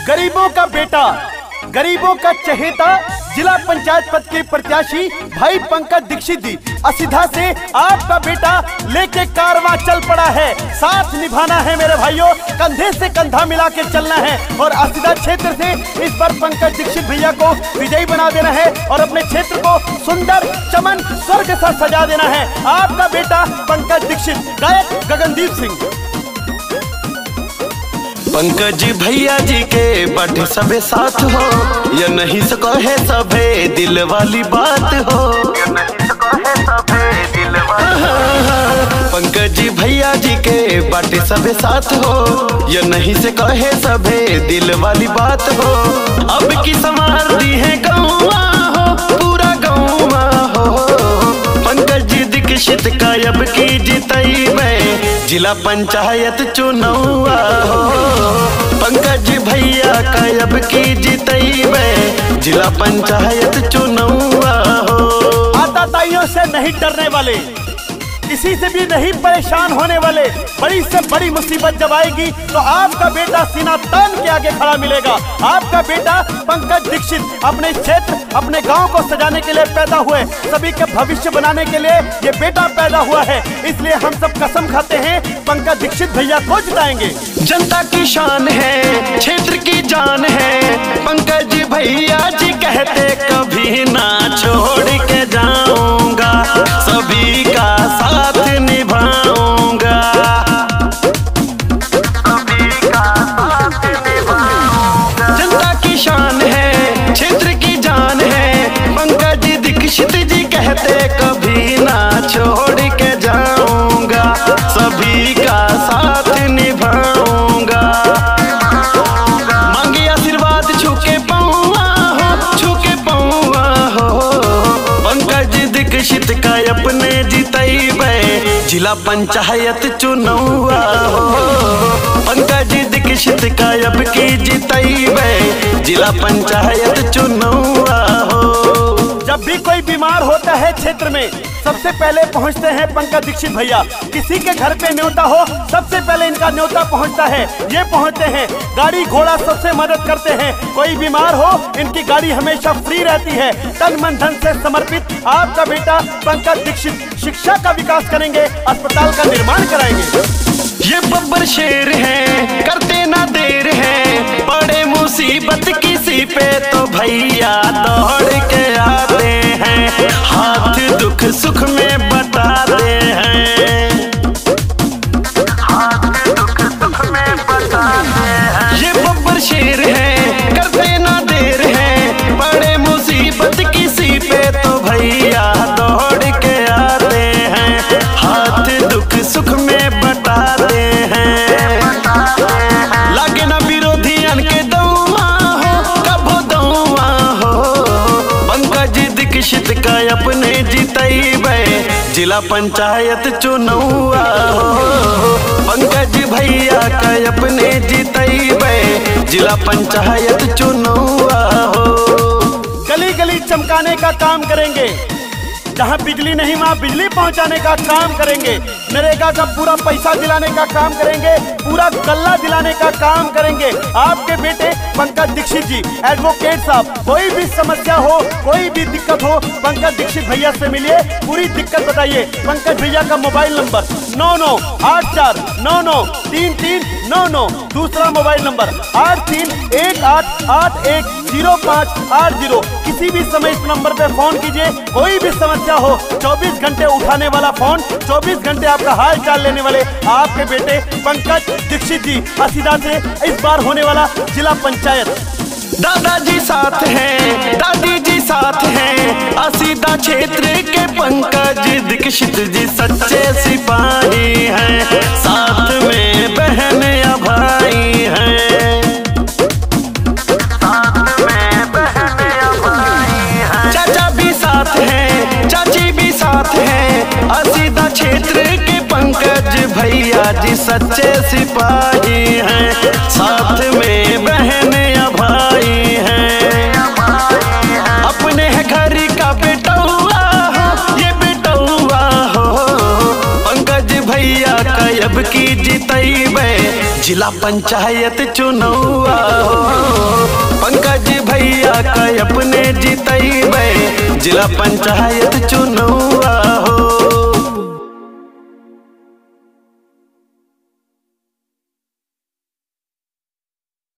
गरीबों का बेटा, गरीबों का चहेता, जिला पंचायत पद के प्रत्याशी भाई पंकज दीक्षित जी असीधा से आपका बेटा लेके कारवां चल पड़ा है। साथ निभाना है मेरे भाइयों, कंधे से कंधा मिला के चलना है और असीधा क्षेत्र से इस बार पंकज दीक्षित भैया को विजयी बना देना है और अपने क्षेत्र को सुंदर चमन स्वर्ग के साथ सजा देना है। आपका बेटा पंकज दीक्षित, गायक गगनदीप सिंह। पंकज भैया जी के बाटे सबे साथ हो, या नहीं सको है सबे दिल वाली बात हो। पंकज भैया जी के बाटे सबे साथ हो, या नहीं से कहे सबे दिल वाली बात हो। अब की संवार दी है गौवा हो, पूरा गौवा हो। पंकज दीक्षित का अब की जितई में जिला पंचायत चुनावा हो। पंकज भैया का अब की जितई में जिला पंचायत चुनावा हो। आताताइयों से नहीं डरने वाले, किसी से भी नहीं परेशान होने वाले, बड़ी से बड़ी मुसीबत जब आएगी तो आपका बेटा सीना तान के आगे खड़ा मिलेगा। आपका बेटा पंकज दीक्षित अपने क्षेत्र, अपने गांव को सजाने के लिए पैदा हुए, सभी के भविष्य बनाने के लिए ये बेटा पैदा हुआ है। इसलिए हम सब कसम खाते हैं पंकज दीक्षित भैया को जिताएंगे। जनता की शान है, क्षेत्र की जान है, पंकज भैया जी कहते कभी ना छोड़ के जाऊंगा, सभी का साथ निभाऊंगा, सभी का साथ निभाऊंगा। जनता की शान है, क्षेत्र की जान है, पंकज दीक्षित जी कहते कभी ना छोड़ के जाऊंगा, सभी का साथ निभाऊंगा। मांगे आशीर्वाद छूके पौआ हो, छूके पौआ हो। पंकज दीक्षित का अपने जितई में जिला पंचायत चुनावा हो। पंकज दीक्षित का अब की जितई में जिला पंचायत चुनावा हो। जब भी कोई बीमार होता है क्षेत्र में सबसे पहले पहुंचते हैं पंकज दीक्षित भैया। किसी के घर पे न्योता हो सबसे पहले इनका न्योता पहुंचता है, ये पहुंचते हैं, गाड़ी घोड़ा सबसे मदद करते हैं। कोई बीमार हो इनकी गाड़ी हमेशा फ्री रहती है। तन मन धन से समर्पित आपका बेटा पंकज दीक्षित शिक्षा का विकास करेंगे, अस्पताल का निर्माण कराएंगे। ये बब्बर शेर है, करते ना देर है, बड़े मुसीबत किसी पे तो भैया दौड़ के आते हैं, हाथ दुख सुख में बताते हैं, हाथ दुख सुख में बताते हैं। ये बब्बर शेर है, करते ना देर है, बड़े मुसीबत किसी पे तो भैया दौड़ के आते हैं, हाथ दुख सुख में बताते हैं। लागे ना विरोधियन के दौआ हो, कबो दौआ हो। पंकज दीक्षित का अपने जितई में जिला पंचायत चुनावा हो। पंकज भैया का अपने जितई में जिला पंचायत चुनावा हो। गली गली चमकाने का काम करेंगे, जहाँ बिजली नहीं वहाँ बिजली पहुँचाने का काम करेंगे, नरेगा का पूरा पैसा दिलाने का काम करेंगे, पूरा गल्ला दिलाने का काम करेंगे। आपके बेटे पंकज दीक्षित जी एडवोकेट साहब, कोई भी समस्या हो, कोई भी दिक्कत हो, पंकज दीक्षित भैया से मिलिए, पूरी दिक्कत बताइए। पंकज भैया का मोबाइल नंबर 9984993399, दूसरा मोबाइल नंबर 8318810580। किसी भी समय इस नंबर पे फोन कीजिए, कोई भी समस्या हो, 24 घंटे उठाने वाला फोन, 24 घंटे आपका हाल चाल लेने वाले आपके बेटे पंकज दीक्षित जी असीधा से इस बार होने वाला जिला पंचायत। दादाजी साथ हैं, दादी जी साथ हैं, असीधा क्षेत्र के पंकज दीक्षित जी सच्चे सिपाही हैं, साथ में बहन या भाई हैं, साथ में बहन या भाई हैं। चाचा भी साथ हैं, चाची भी साथ हैं, असीधा क्षेत्र के पंकज भैया जी सच्चे सिपाही हैं, साथ में बहन या भाई हैं। अपने घर का बेटौआ हो, ये बेटौआ हो। पंकज भैया का अब की जितई में जिला पंचायत चुनौआ हो पंकज भैया का अपने जीतैबे जिला पंचायत चुनौआ